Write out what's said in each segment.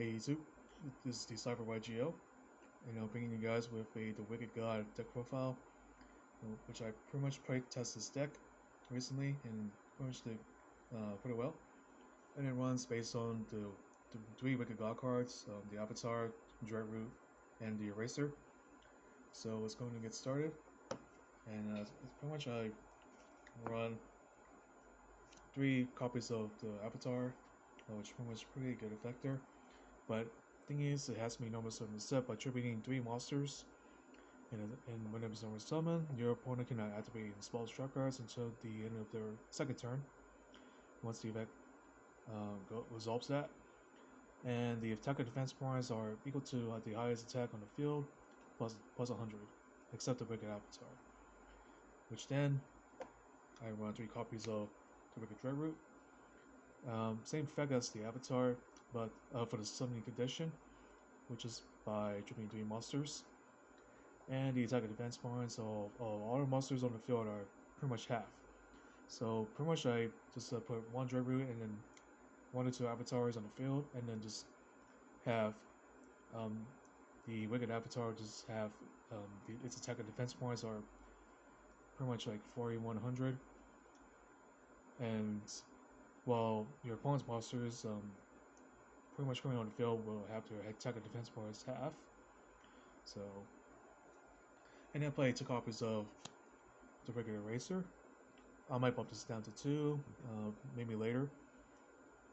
Hey YouTube, this is the Cyber Yugioh, and I'm bringing you guys with the Wicked God deck profile, which I pretty much played test this deck recently and pretty much did pretty well. And it runs based on the three Wicked God cards, the Avatar, Dreadroot, and the Eraser. So let's go and get started. And it's pretty much I run three copies of the Avatar, which pretty much pretty good effector. But thing is, it has me normal summon set by tributing three monsters. And whenever someone is summoned, your opponent cannot activate and spell strike cards until the end of their second turn. Once the effect resolves that, and the attack and defense points are equal to the highest attack on the field plus 100, except the Wicked Avatar. Which then I run three copies of the Wicked Dreadroot. Same effect as the Avatar, but for the summoning condition, which is by tripping three monsters. And the attack and defense points of all the monsters on the field are pretty much half. So pretty much I just put one Dreadroot and then one or two avatars on the field, and then just have um, the Wicked Avatar just have its attack and defense points are pretty much like 4100, and while your opponent's monsters pretty much coming on the field will have their attack and defense points half. So, and then play two copies of the regular Eraser. I might bump this down to two, maybe later.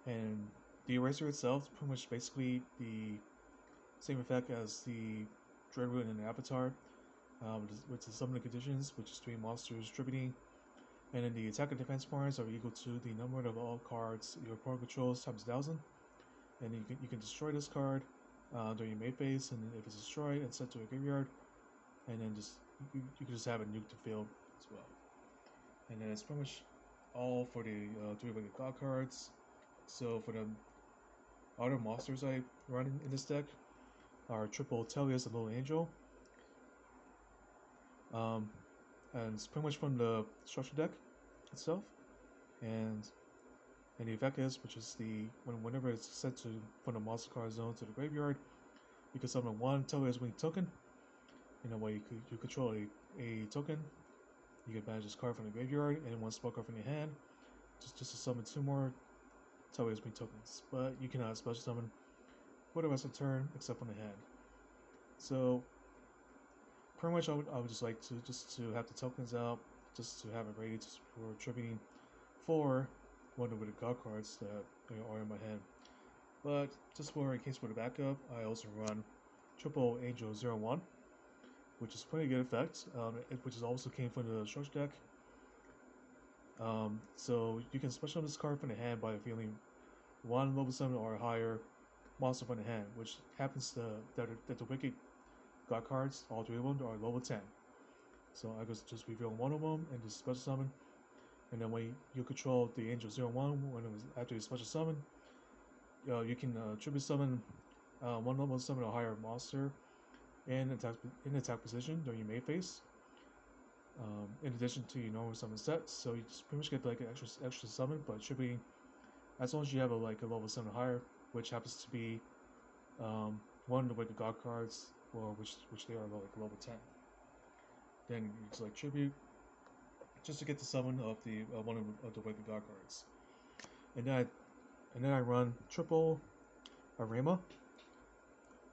And the Eraser itself is pretty much basically the same effect as the Dreadroot and the Avatar, with the summoning conditions, which is three monsters distributing. And then the attack and defense points are equal to the number of all cards your opponent controls times 1,000. And you can destroy this card during your main phase, and if it's destroyed, it's sent to a graveyard, and then just you can just have it nuke the field as well. And then it's pretty much all for the three Wicked God cards. So for the other monsters I run in this deck are triple Telius and Little Angel. Um, and it's pretty much from the structure deck itself. And the effect is, which is whenever it's sent to from the monster card zone to the graveyard, you can summon one Telius Wing token. In a way, you control a token. You can banish this card from the graveyard and one spell card from your hand, just to summon two more Telius Wing tokens. But you cannot special summon for the rest of the turn except from the hand. So pretty much, I would just like to have the tokens out, just to have it ready for tributing for one of the god cards that are in my hand. But just for in case for the backup, I also run triple Angel 01, which is pretty good effect, which is also came from the structure deck. So you can special this card from the hand by feeling one level 7 or higher monster from the hand, which happens that the Wicked God cards, all three of them, are level 10. So I just reveal one of them and just special summon. And then when you control the Angel 01, when it was after you special summon, you can tribute summon one level summon a higher monster in attack position during your main phase. In addition to your normal summon set, so you just pretty much get like an extra summon, but it should be as long as you have a level 7 higher, which happens to be one of the Wicked God cards, or which they are like level 10. Then you just like tribute just to get the summon of the one of the Wicked God cards, and then I run triple Arema.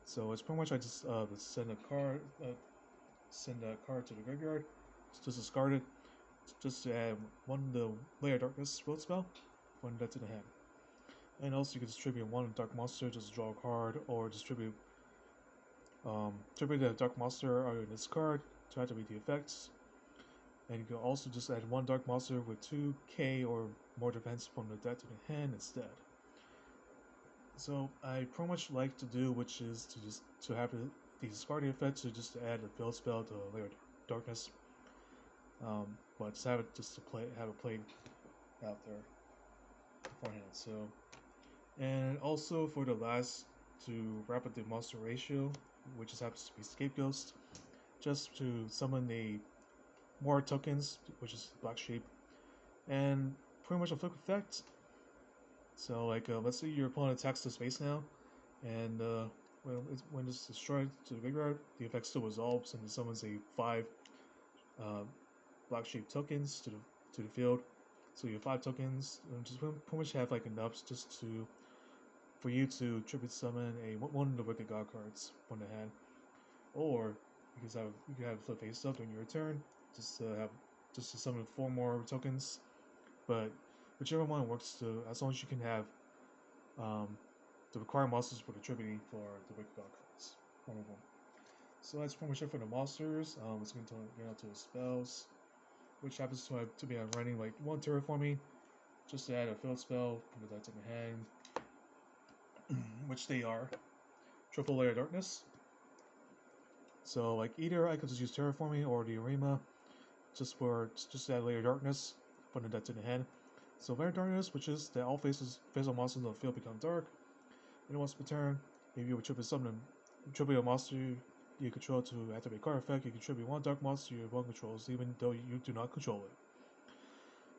So it's pretty much I just send a card to the graveyard, just discard it, just to add one of the Layer Darkness road spell, one that to the hand. And also you can distribute one Dark Monster, just draw a card, or distribute the Dark Monster out of this card to activate the effects. And you can also just add one Dark Monster with 2k or more defense from the deck to the hand instead. So I pretty much like to do, which is to have the discarding effect to just add a build spell to Layer Darkness, but just have it have it played out there beforehand. So, and also for the last to wrap up the monster ratio, which just happens to be Scapegoat, just to summon a more tokens, which is Black Sheep, and pretty much a flip effect. So like let's say your opponent attacks the space now, And when it's destroyed to the graveyard, the effect still resolves and it summons a 5 uh, block shaped tokens to the field. So you have 5 tokens, and just pretty much have like enough just to for you to tribute summon one of the Wicked God cards from the hand, or you can have flip face up during your turn, just to have just to summon 4 more tokens. But whichever one works, to as long as you can have um, the required monsters for the tributing for the Wicked God cards, one of them. So that's pretty much it for the monsters. Let's get on to the spells, which happens to be running like 1 terraforming, just to add a field spell for the in the hand, which they are triple layer darkness. So like either I could just use terraforming or the Arima just to add layer darkness, putting that to the hand. So layer darkness, which is that all faces of monsters in the field become dark. And once per turn, if you would triple a monster you control to activate card effect, you contribute 1 dark monster your opponent controls, even though you do not control it.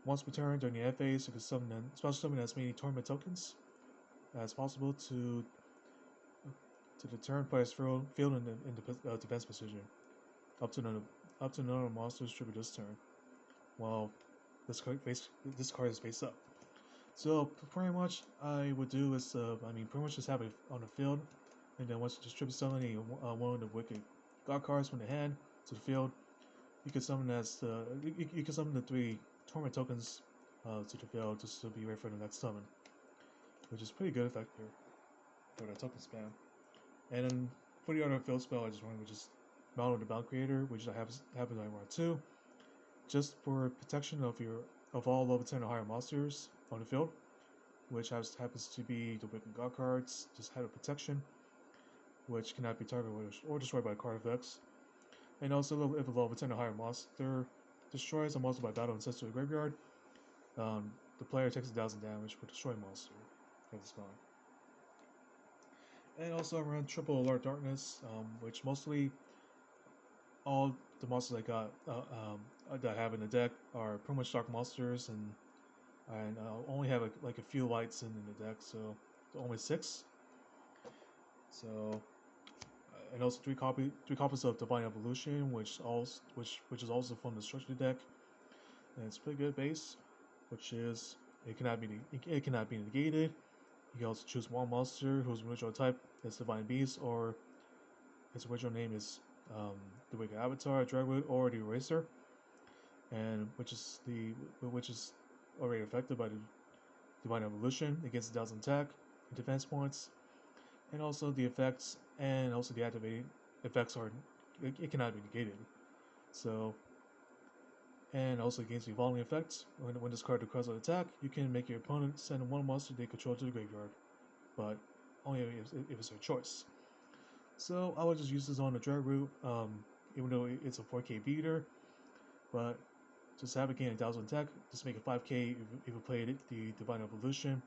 Once per turn during the end phase, you can special summon as many torment tokens as possible to the turn player's field in the defense position, up to none of the monsters tribute this turn, while this card is face up. So pretty much I would do is pretty much just have it on the field, and then once you distribute summon one of the Wicked God cards from the hand to the field, you can summon you can summon the 3 torment tokens to the field just to be ready for the next summon, which is pretty good effect here for the token spam. And then for the other field spell I just run, which is Mountain of the Bound Creator, which I have in run 2, just for protection of all level 10 or higher monsters on the field, which happens to be the Wicked God cards. Just have a protection, which cannot be targeted or destroyed by card effects. And also, if a level 10 or higher monster destroys a monster by battle and sends to a graveyard, the player takes 1,000 damage for destroying monster if it's gone. And also, I run triple alert darkness, which mostly all the monsters I got that I have in the deck are pretty much dark monsters, and I only have like a few lights in the deck, so only 6. So and also three copies of Divine Evolution, which is also from the structure deck, and it's pretty good base, which is it cannot be negated. You can also choose one monster whose original type is Divine Beast, or its original name is the Wicked Avatar, Dragwood, or the Eraser, and which is already affected by the Divine Evolution. It gets 1,000 attack and defense points, and also the effects and also the activated effects it cannot be negated. So, and also against the evolving effects, when this card declares an attack, you can make your opponent send 1 monster they control to the graveyard, but only if it's their choice. So I would just use this on the drag route, even though it's a 4K beater, but just have it gain 1,000 attack, just make it 5K if you played the Divine Evolution.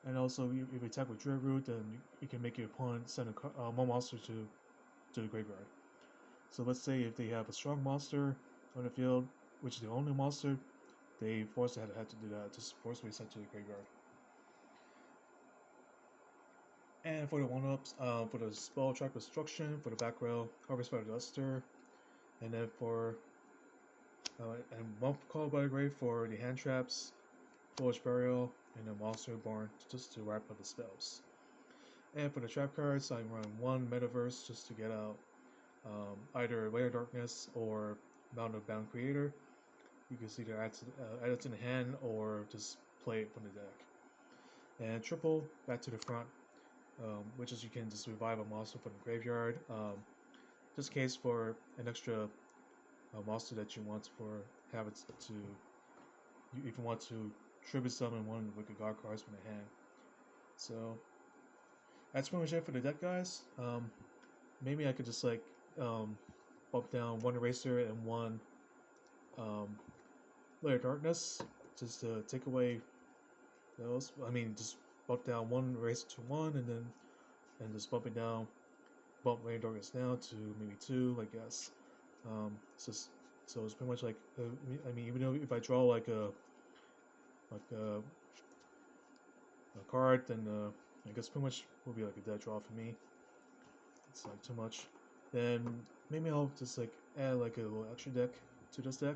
And also, if you attack with Dread Root, then you can make your opponent send one monster to the graveyard. So let's say if they have a strong monster on the field, which is the only monster, they have to do that, just forcibly sent to the graveyard. And for the 1-ups, for the Spell Track Destruction, for the back row, Harvest by the Duster, and then for and one Call by the Grave for the hand traps, Foolish Burial, and a Monster Born just to wrap up the spells. And for the trap cards, I run 1 Metaverse just to get out either Layer Darkness or Mountain of Bound Creator. You can either add it to the hand or just play it from the deck. And triple back to the front, which is you can just revive a monster from the graveyard. Just case for an extra monster that you want have it to if you want to tribute summon one of the Wicked God cards from the hand. So that's pretty much it for the deck, guys. Maybe I could just bump down 1 Eraser and 1 Layer Darkness just to take away those. Just bump down 1 Eraser to 1, and just bump Layer Darkness down to maybe 2, I guess. So it's pretty much like even though if I draw like a card, then I guess pretty much will be like a dead draw for me. It's like too much. Then maybe I'll just like add like a little extra deck to this deck.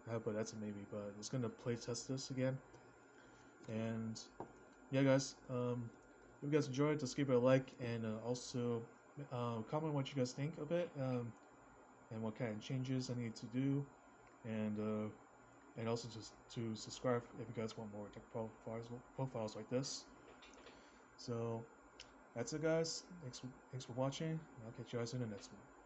But that's a maybe. But it's gonna play test this again. And yeah, guys. If you guys enjoyed, just give it a like and also comment what you guys think of it and what kind of changes I need to do, and also just to subscribe if you guys want more deck profiles like this. So that's it, guys. Thanks for watching. I'll catch you guys in the next one.